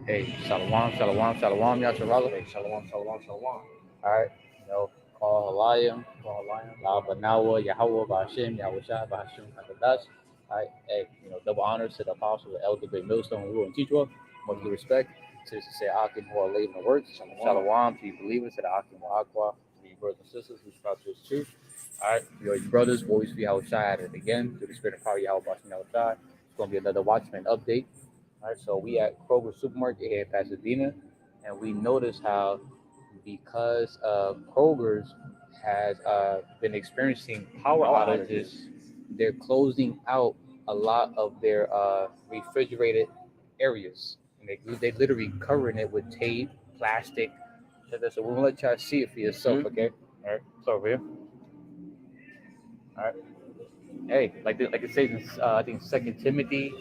Hey, shalom, shalom, shalom, Yasharala. Hey, shalom, shalom, shalom. All right, call HALALYAM, YAHAWASHI ABANAWA, YAHAWAH BAHASHAM YAHAWASHI QADASH. All right, hey, double honors to the apostle, the elder, great millstone, rule and teacher. Much due respect to say Akim who are laid in the works. Shalom to you believers, to the Akim Aqua, to you brothers and sisters who sprout to his truth. All right, your brothers, always be Yahawashi at it again, through the spirit and power of YAHAWAH BAHASHAM YAHAWASHI. It's going to be another Watchman update. All right, so we at Kroger Supermarket here in Pasadena, and we noticed how because Kroger's has been experiencing power outages, they're closing out a lot of their refrigerated areas, and they literally covering it with tape, plastic. So we're gonna let y'all see it for yourself, okay? All right, it's over here. All right. Hey, like it says in I think Second Timothy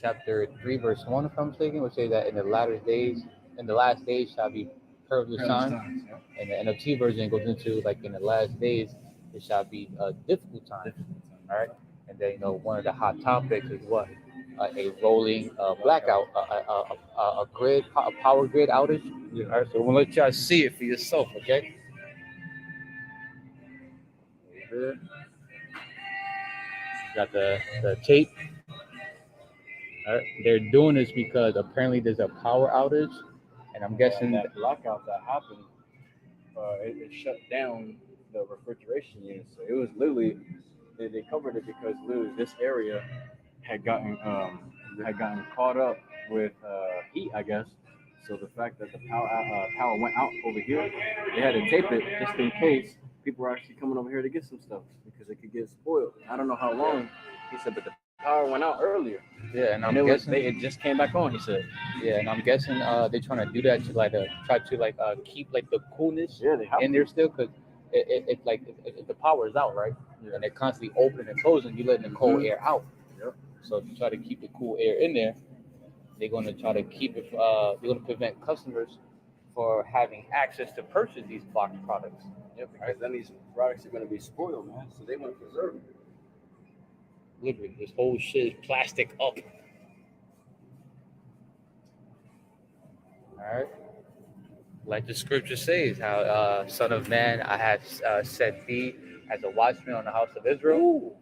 chapter 3, verse 1, if I'm mistaken, would say that in the last days shall be perilous times. Yeah. And the NFT version goes into like in the last days it shall be a difficult time. All right. And then one of the hot topics is what? A rolling blackout, a power grid outage. Yeah. All right, so we're gonna let y'all see it for yourself, okay? Here. Got the tape. All right. They're doing this because apparently there's a power outage, and I'm guessing that blackout that happened, it shut down the refrigeration unit. So it was literally they covered it because literally this area had gotten caught up with heat, I guess. So the fact that the power went out over here, they had to tape it just in case people were actually coming over here to get some stuff because it could get spoiled. I don't know how long. He said, but the power went out earlier. Yeah, and it just came back on. He said. Yeah, and I'm guessing they're trying to do that to try to keep the coolness in there still, because if the power is out, right, and they're constantly opening and closing, you're letting the cold air out. Yep. So to try to keep the cool air in there, they're going to try to keep it. They're going to prevent customers for having access to purchase these blocked products. Yeah, because then these products are going to be spoiled, man. So they want to preserve it. Literally, this whole shit is plastic up. All right. Like the scripture says, how Son of Man, I have set thee as a watchman on the house of Israel.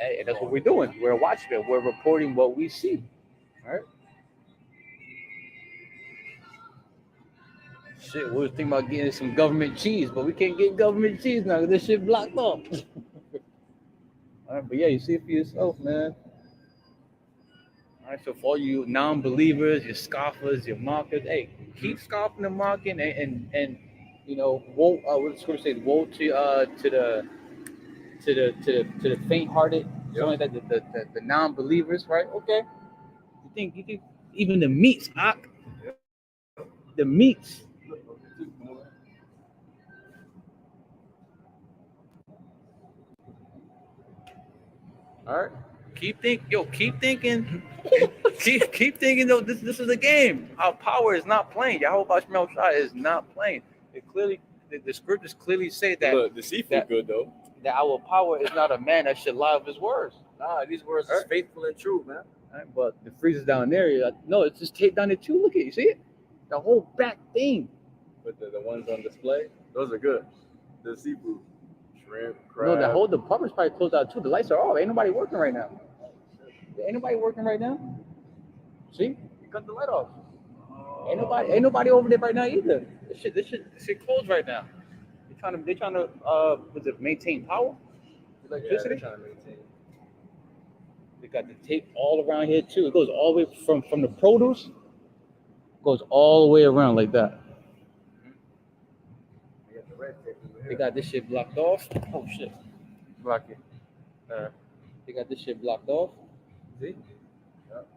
And that's what we're doing. We're a watchman. We're reporting what we see. All right. Shit, we was thinking about getting some government cheese, but we can't get government cheese now because this shit blocked off. All right, but yeah, you see it for yourself, man. All right, so for all you non-believers, your scoffers, your mockers, hey, keep scoffing and mocking, and woe. What the scripture says, woe to the faint-hearted, something like that, the non-believers, right? Okay, you think even the meats, the meats. All right. Keep thinking. keep thinking though. This is a game. Our power is not playing. YAHAWAH BAHASHAM YAHAWASHI is not playing. It clearly, the scriptures clearly say that. Look, the seafood good though. That our power is not a man that should lie of his words. Nah, these words are faithful and true, man. Right, but the freezers down there, no, it's just taped down there too. Look at it, you see it? The whole back thing. But the ones on display, those are good. The seafood, shrimp, crab. No, the whole department's probably closed out too. The lights are off. Ain't nobody working right now. Ain't nobody working right now. See, you cut the light off. Ain't nobody over there right now either. This shit closed right now. They're trying to maintain power, electricity. Yeah, trying to maintain. They got the tape all around here too. It goes all the way from the produce, goes all the way around like that. They got this shit blocked off. Oh shit, block it. They got this shit blocked off. See? Yep.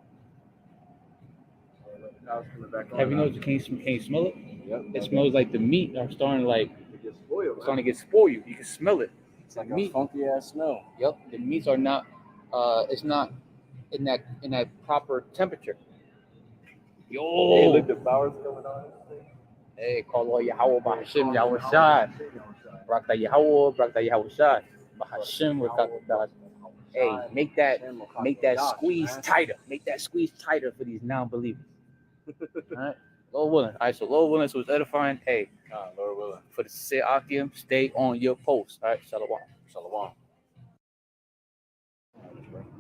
Have you noticed? Can you smell it? Yep. It smells like the meat are starting to get spoiled. You can smell it. It's like a funky ass smell. Yep. The meats are not. It's not in that proper temperature. Yo. Hey, look, the flowers coming on. Hey, call all YAHAWAH BAHASHAM YAHAWASHI. RAWCHAA YAHAWASHI. BAHASHAM RATAZA. Hey, make that squeeze tighter. Make that squeeze tighter for these non-believers. All right, Lord willing. All right, so Lord willing, so it's edifying. Hey, Lord willing. for the sincere Akim, stay on your post. All right, Shalom. Shalom. All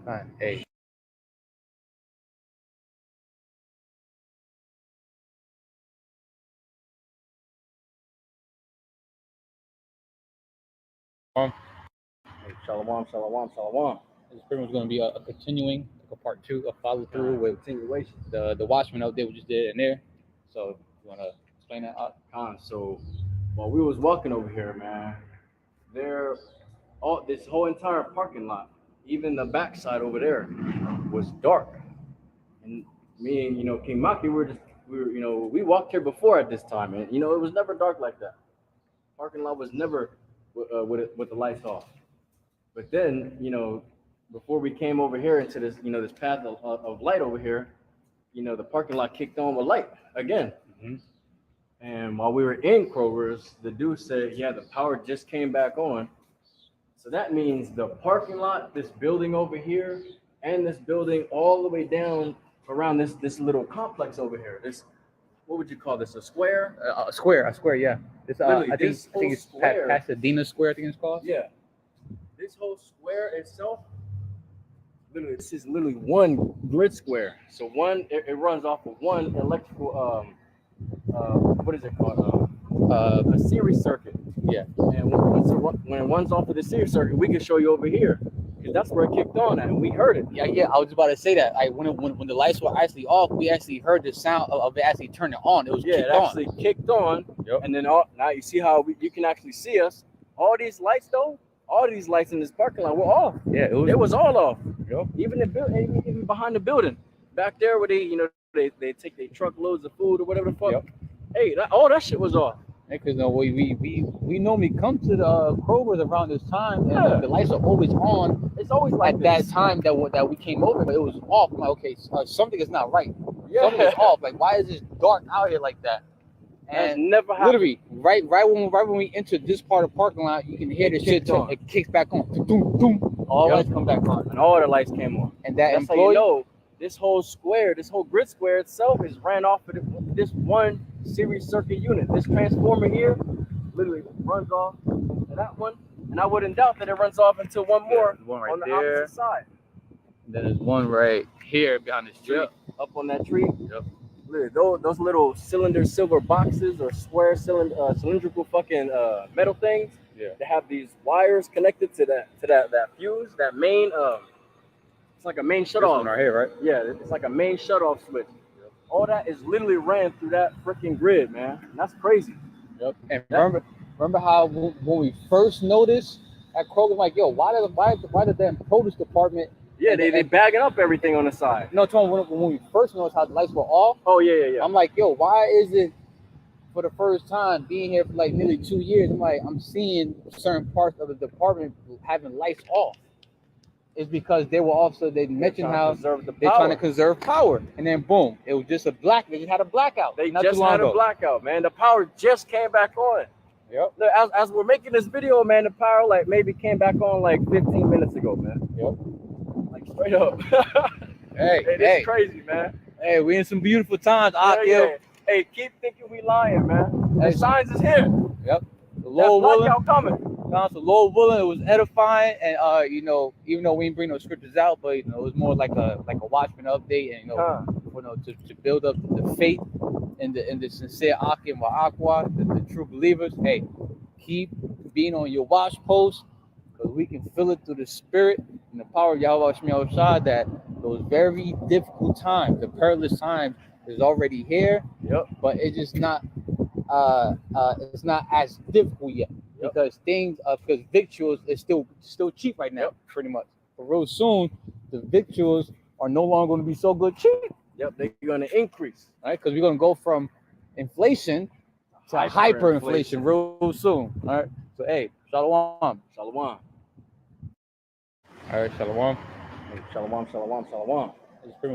right, hey. Shalom, shalom, shalom. This pretty much going to be a continuing, like a part 2, a follow through with continuation. The Watchman update we just did in there. So you want to explain that? So while we was walking over here, man, this whole entire parking lot, even the backside over there, was dark. And me and King Maki we walked here before at this time, and it was never dark like that. Parking lot was never with the lights off. But then before we came over here into this this path of light over here, the parking lot kicked on with light again. Mm-hmm. And while we were in Kroger's, the dude said, yeah, the power just came back on. So that means the parking lot, this building over here, and this building all the way down around this little complex over here. This, what would you call this? A square? A square, yeah. This, I think it's square, Pasadena Square, I think it's called. Yeah. This whole square itself, this is literally one grid square. So it runs off of one electrical, what is it called? A series circuit. Yeah. And when it runs off of the series circuit, we can show you over here, because that's where it kicked on at, and we heard it. Yeah. I was about to say that. When the lights were actually off, we actually heard the sound of it actually turning on. It was kicked on. Actually kicked on. Yep. And then now you see how you can actually see us. All these lights though, all these lights in this parking lot were off. Yeah, it was all off. Yep. Even the building, even behind the building, back there where they take their truckloads of food or whatever the fuck. Yep. Hey, all that shit was off. Because we normally come to the Kroger's around this time, and the lights are always on. It's always like at that time that we came over, but it was off. I'm like, okay, something is not right. Yeah. Something is off. Like, why is it dark out here like that? That's And never happened. literally, right when we enter this part of the parking lot, you can hear the shit. It kicks back on. Doom, doom. All lights come back on, and all the lights came on. And that that's employee, how you know this whole square, this whole grid square itself is ran off of this one series circuit unit. This transformer here literally runs off to that one, and I wouldn't doubt that it runs off into one more right on the there. opposite side. And then there's one right here behind this tree. Yep. Up on that tree. Yep. Literally, those little silver boxes or square cylindrical fucking metal things. Yeah. They have these wires connected to that fuse, that main it's like a main shutoff right here, right? Yeah, it's like a main shutoff switch. Yep. All that is literally ran through that freaking grid, man. And that's crazy. Yep. And remember how when we first noticed at Kroger, like, yo, why the damn produce department? Yeah, they bagging up everything on the side. No, Tom, when we first noticed how the lights were off. Oh yeah. I'm like, yo, why is it for the first time being here for like nearly 2 years? I'm seeing certain parts of the department having lights off. It's because they were off, so they mentioned how they're trying to conserve power, and then boom, it was just they just had a blackout. They just had a blackout, man. The power just came back on. Yep. Look, as we're making this video, man, the power maybe came back on like 15 minutes ago, man. Yep. Like straight up. Hey, it's crazy, man. Hey, we in some beautiful times, yeah. Hey, keep thinking we lying, man. The signs is here. Yep. The Lord willing, coming. So Lord willing, it was edifying, and even though we didn't bring no scriptures out, but it was more like a Watchman update, and to build up the faith in the sincere Akim YAHAWAH, the true believers. Hey, keep being on your watch post, because we can feel it through the spirit and the power of YAHAWASHI W4Y that those very difficult times, the perilous times, is already here. Yep. But it's just not it's not as difficult yet. Yep. Because victuals is still cheap right now. Yep. Pretty much. But real soon, the victuals are no longer going to be so good cheap. Yep, they're going to increase. Right? Because we're going to go from inflation to hyperinflation real soon. All right. So hey, shalom. Shalom. All right, shalom. Shalom.